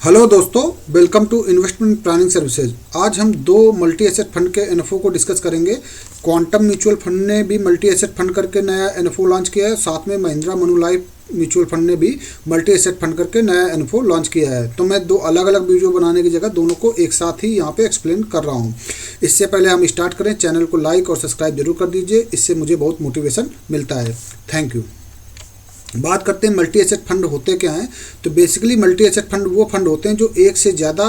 Hello दोस्तों, welcome to investment planning services. आज हम दो मल्टी एसेट फंड के एनएफओ को डिस्कस करेंगे। क्वांटम म्यूचुअल फंड ने भी मल्टी एसेट फंड करके नया एनएफओ लॉन्च किया है, साथ में महिंद्रा मनुलाइफ म्यूचुअल फंड ने भी मल्टी एसेट फंड करके नया एनएफओ लॉन्च किया है। तो मैं दो अलग अलग वीडियो बनाने की जगह दोनों को एक साथ ही यहाँ पे एक्सप्लेन कर रहा हूँ। इससे पहले हम स्टार्ट करें, चैनल को लाइक और सब्सक्राइब जरूर कर दीजिए, इससे मुझे बहुत मोटिवेशन मिलता है। Thank you. बात करते हैं मल्टी एसेट फंड होते क्या हैं। तो बेसिकली मल्टी एसेट फंड वो फंड होते हैं जो एक से ज़्यादा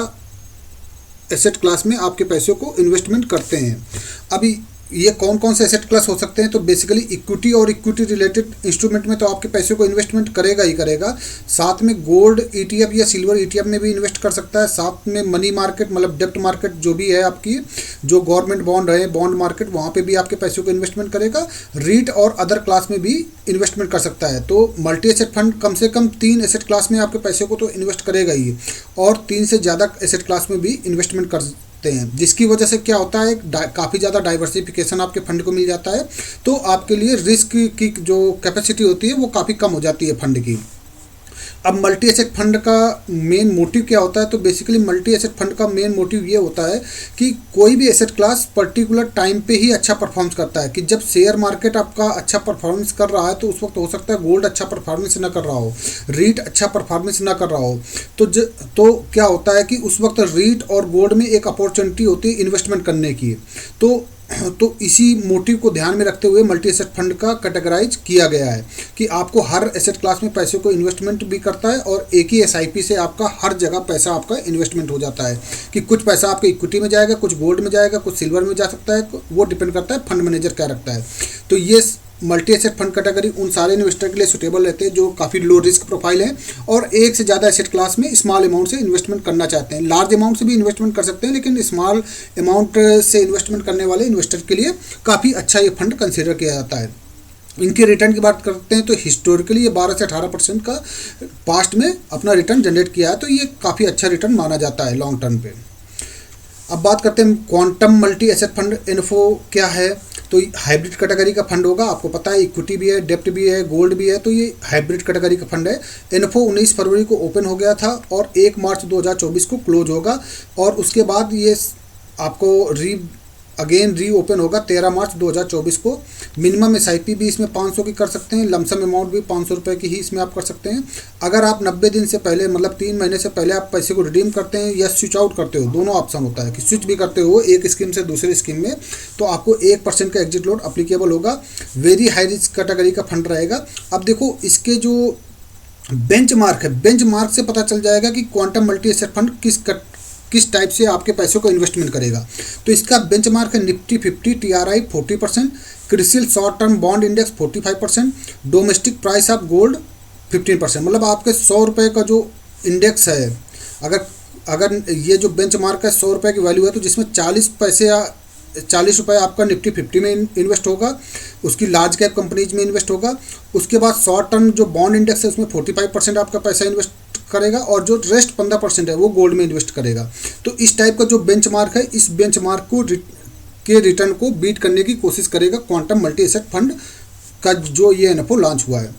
एसेट क्लास में आपके पैसों को इन्वेस्टमेंट करते हैं। अभी ये कौन कौन से एसेट क्लास हो सकते हैं? तो बेसिकली इक्विटी और इक्विटी रिलेटेड इंस्ट्रूमेंट में तो आपके पैसे को इन्वेस्टमेंट करेगा ही करेगा, साथ में गोल्ड ईटीएफ या सिल्वर ईटीएफ में भी इन्वेस्ट कर सकता है, साथ में मनी मार्केट मतलब डेप्ट मार्केट जो भी है आपकी, जो गवर्नमेंट बॉन्ड है बॉन्ड मार्केट, वहाँ पे भी आपके पैसों को इन्वेस्टमेंट करेगा। रीट और अदर क्लास में भी इन्वेस्टमेंट कर सकता है। तो मल्टी एसेट फंड कम से कम 3 एसेट क्लास में आपके पैसे को तो इन्वेस्ट करेगा ही, और 3 से ज़्यादा एसेट क्लास में भी इन्वेस्टमेंट कर हैं, जिसकी वजह से क्या होता है, काफ़ी ज़्यादा डाइवर्सिफिकेशन आपके फंड को मिल जाता है। तो आपके लिए रिस्क की जो कैपेसिटी होती है वो काफ़ी कम हो जाती है फंड की। अब मल्टी एसेट फंड का मेन मोटिव क्या होता है? तो बेसिकली मल्टी एसेट फंड का मेन मोटिव ये होता है कि कोई भी एसेट क्लास पर्टिकुलर टाइम पे ही अच्छा परफॉर्मेंस करता है। कि जब शेयर मार्केट आपका अच्छा परफॉर्मेंस कर रहा है तो उस वक्त हो सकता है गोल्ड अच्छा परफॉर्मेंस ना कर रहा हो, रीट अच्छा परफॉर्मेंस ना कर रहा हो। तो क्या होता है कि उस वक्त रीट और गोल्ड में एक अपॉर्चुनिटी होती है इन्वेस्टमेंट करने की। तो इसी मोटिव को ध्यान में रखते हुए मल्टी एसेट फंड का कैटेगराइज किया गया है कि आपको हर एसेट क्लास में पैसे को इन्वेस्टमेंट भी करता है, और एक ही एसआईपी से आपका हर जगह पैसा आपका इन्वेस्टमेंट हो जाता है। कि कुछ पैसा आपके इक्विटी में जाएगा, कुछ गोल्ड में जाएगा, कुछ सिल्वर में जा सकता है, वो डिपेंड करता है फंड मैनेजर क्या रखता है। तो ये मल्टी एसेट फंड कैटेगरी उन सारे इन्वेस्टर के लिए सुटेबल रहते हैं जो काफ़ी लो रिस्क प्रोफाइल है और एक से ज़्यादा एसेट क्लास में स्मॉल अमाउंट से इन्वेस्टमेंट करना चाहते हैं। लार्ज अमाउंट से भी इन्वेस्टमेंट कर सकते हैं, लेकिन स्मॉल अमाउंट से इन्वेस्टमेंट करने वाले इन्वेस्टर के लिए काफ़ी अच्छा ये फंड कंसिडर किया जाता है। इनके रिटर्न की बात करते हैं तो हिस्टोरिकली ये 12 से 18% का पास्ट में अपना रिटर्न जनरेट किया है, तो ये काफ़ी अच्छा रिटर्न माना जाता है लॉन्ग टर्म पे। अब बात करते हैं quantum multi asset fund NFO क्या है। तो हाइब्रिड कैटेगरी का फंड होगा, आपको पता है इक्विटी भी है, डेप्ट भी है, गोल्ड भी है, तो ये हाइब्रिड कैटेगरी का फंड है। एनएफओ 19 फरवरी को ओपन हो गया था और 1 मार्च 2024 को क्लोज होगा, और उसके बाद ये आपको री ओपन होगा 13 मार्च 2024 को। मिनिमम एसआईपी भी इसमें 500 की कर सकते हैं, लमसम अमाउंट भी 500 रुपये की ही इसमें आप कर सकते हैं। अगर आप 90 दिन से पहले मतलब 3 महीने से पहले आप पैसे को रिडीम करते हैं या स्विच आउट करते हो, दोनों ऑप्शन होता है कि स्विच भी करते हो एक स्कीम से दूसरी स्कीम में, तो आपको 1% का एग्जिट लोड अप्लीकेबल होगा। वेरी हाई रिस्क कैटेगरी का फंड रहेगा। अब देखो इसके जो बेंचमार्क है, बेंचमार्क से पता चल जाएगा कि क्वांटम मल्टी एसेट फंड किस टाइप से आपके पैसों को इन्वेस्टमेंट करेगा। तो इसका बेंचमार्क है Nifty 50 TRI 40%, CRISIL short term bond index 45%, domestic price of gold 15%। मतलब आपके 100 रुपये का जो इंडेक्स है, अगर ये जो बेंचमार्क है 100 रुपये की वैल्यू है, तो जिसमें 40 रुपये आपका निफ्टी 50 में इन्वेस्ट होगा, उसकी लार्ज कैप कंपनीज में इन्वेस्ट होगा। उसके बाद शॉर्ट टर्म जो बॉन्ड इंडेक्स है उसमें 45% आपका पैसा इन्वेस्ट करेगा, और जो रेस्ट 15% है वो गोल्ड में इन्वेस्ट करेगा। तो इस टाइप का जो बेंचमार्क है, इस बेंचमार्क के रिटर्न को बीट करने की कोशिश करेगा क्वांटम मल्टी एसेट फंड का जो ये एनएफओ लॉन्च हुआ है।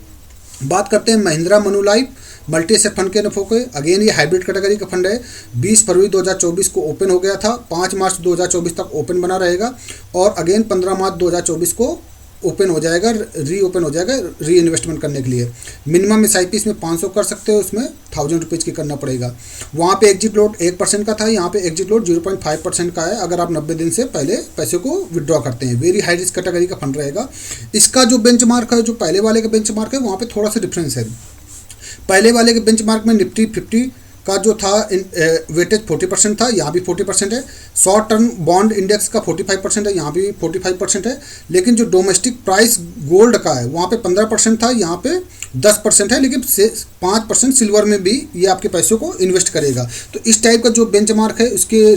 बात करते हैं Mahindra Manulife multi asset fund के एनएफओ के। अगेन ये हाइब्रिड कैटेगरी का फंड है। 20 फरवरी 2024 को ओपन हो गया था, 5 मार्च 2024 तक ओपन बना रहेगा, और अगेन 15 मार्च 2024 को ओपन हो जाएगा, रीओपन हो जाएगा री इन्वेस्टमेंट करने के लिए। मिनिमम एसआईपी इसमें 500 कर सकते हो, उसमें 1000 रुपीज़ की करना पड़ेगा। वहाँ पे एग्जिट लोड 1% का था, यहाँ पे एग्जिट लोड 0.5% का है अगर आप 90 दिन से पहले पैसे को विड्रॉ करते हैं। वेरी हाई रिस्क कैटेगरी का फंड रहेगा। इसका जो बेंचमार्क है, जो पहले वाले का बेंचमार्क है, वहाँ पर थोड़ा सा डिफरेंस है। पहले वाले के बेंचमार्क में निफ्टी 50 का जो था वेटेज 40% था, यहाँ भी 40% है। शॉर्ट टर्म बॉन्ड इंडेक्स का 45% है, यहाँ भी 45% है। लेकिन जो डोमेस्टिक प्राइस गोल्ड का है वहाँ पे 15% था, यहाँ पे 10% है, लेकिन 5% सिल्वर में भी ये आपके पैसों को इन्वेस्ट करेगा। तो इस टाइप का जो बेंचमार्क है उसके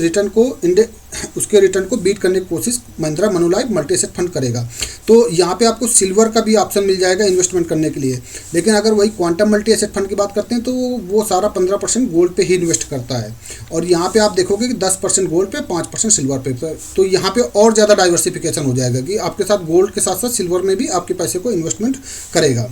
रिटर्न को बीट करने की कोशिश Mahindra Manulife multi asset fund करेगा। तो यहाँ पे आपको सिल्वर का भी ऑप्शन मिल जाएगा इन्वेस्टमेंट करने के लिए। लेकिन अगर वही क्वांटम मल्टी एसेट फंड की बात करते हैं तो वो सारा 15% गोल्ड पे ही इन्वेस्ट करता है, और यहाँ पे आप देखोगे कि 10% गोल्ड पे, 5% सिल्वर पे। तो यहाँ पे और ज़्यादा डाइवर्सिफिकेशन हो जाएगा कि आपके साथ गोल्ड के साथ साथ सिल्वर में भी आपके पैसे को इन्वेस्टमेंट करेगा।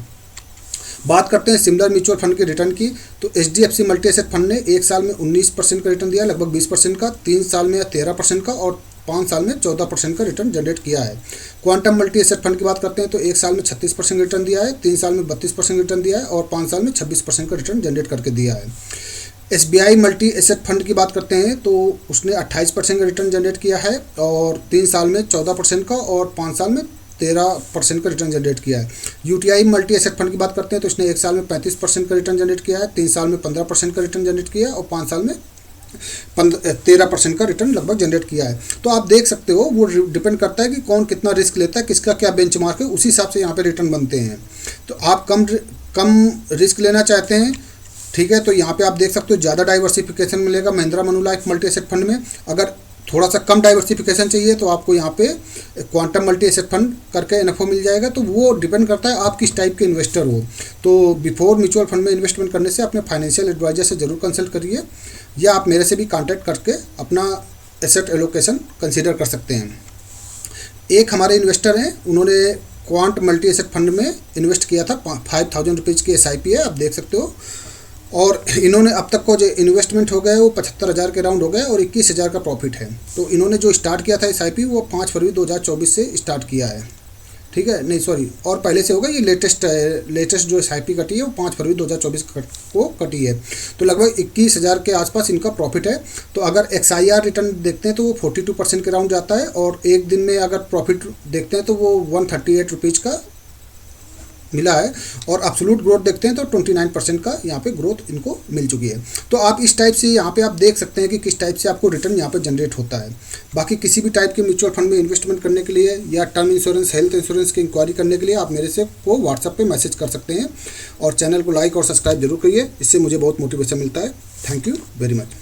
बात करते हैं सिमिलर म्यूचुअल फंड के रिटर्न की, तो HDFC मल्टी एसेट फंड ने एक साल में 19% का रिटर्न दिया, लगभग 20% का, 3 साल में 13% का और 5 साल में 14% का रिटर्न जनरेट किया है। क्वांटम मल्टी एसेट फंड की बात करते हैं तो एक साल में 36% रिटर्न दिया है, 3 साल में 32% रिटर्न दिया है और 5 साल में 26% का रिटर्न जनरेट करके दिया है। SBI मल्टी एसेट फंड की बात करते हैं तो उसने 28% का रिटर्न जनरेट किया है और 3 साल में 14% का और 5 साल में 13% का रिटर्न जनरेट किया है। UTI मल्टी एसेट फंड की बात करते हैं तो उसने एक साल में 35% का रिटर्न जनरेट किया है, 3 साल में 15% का रिटर्न जनरेट किया है और 5 साल में 13% का रिटर्न लगभग जनरेट किया है। तो आप देख सकते हो वो डिपेंड करता है कि कौन कितना रिस्क लेता है, किसका क्या बेंचमार्क है, उसी हिसाब से यहाँ पे रिटर्न बनते हैं। तो आप कम रिस्क लेना चाहते हैं, ठीक है, तो यहाँ पे आप देख सकते हो ज़्यादा डाइवर्सिफिकेशन मिलेगा Mahindra Manulife multi asset fund में। अगर थोड़ा सा कम डाइवर्सिफिकेशन चाहिए तो आपको यहाँ पे क्वांटम मल्टी एसेट फंड करके एनएफओ मिल जाएगा। तो वो डिपेंड करता है आप किस टाइप के इन्वेस्टर हो। तो बिफोर म्यूचुअल फंड में इन्वेस्टमेंट करने से अपने फाइनेंशियल एडवाइजर से ज़रूर कंसल्ट करिए, या आप मेरे से भी कांटेक्ट करके अपना एसेट एलोकेशन कंसीडर कर सकते हैं। एक हमारे इन्वेस्टर हैं, उन्होंने क्वांट मल्टी एसेट फंड में इन्वेस्ट किया था, 5000 रुपीज़ की SIP है, आप देख सकते हो। और इन्होंने अब तक को जो इन्वेस्टमेंट हो गया है वो 75,000 के राउंड हो गया और 21,000 का प्रॉफिट है। तो इन्होंने जो स्टार्ट किया था SIP वो 5 फरवरी 2024 से स्टार्ट किया है, ठीक है, नहीं सॉरी, और पहले से होगा, ये लेटेस्ट जो SIP कटी है वो 5 फरवरी 2024 को कटी है। तो लगभग 21,000 के आसपास इनका प्रॉफिट है। तो अगर XIR रिटर्न देखते हैं तो वो 42% के राउंड जाता है और एक दिन में अगर प्रॉफिट देखते हैं तो वो 138 रुपीज़ का मिला है और एब्सोल्यूट ग्रोथ देखते हैं तो 29% का यहाँ पे ग्रोथ इनको मिल चुकी है। तो आप इस टाइप से यहाँ पे आप देख सकते हैं कि किस टाइप से आपको रिटर्न यहाँ पे जनरेट होता है। बाकी किसी भी टाइप के म्यूचुअल फंड में इन्वेस्टमेंट करने के लिए या टर्म इंश्योरेंस, हेल्थ इंश्योरेंस की इंक्वायरी करने के लिए आप मेरे से को व्हाट्सएप पे मैसेज कर सकते हैं और चैनल को लाइक और सब्सक्राइब जरूर करिए, इससे मुझे बहुत मोटिवेशन मिलता है। Thank you very much.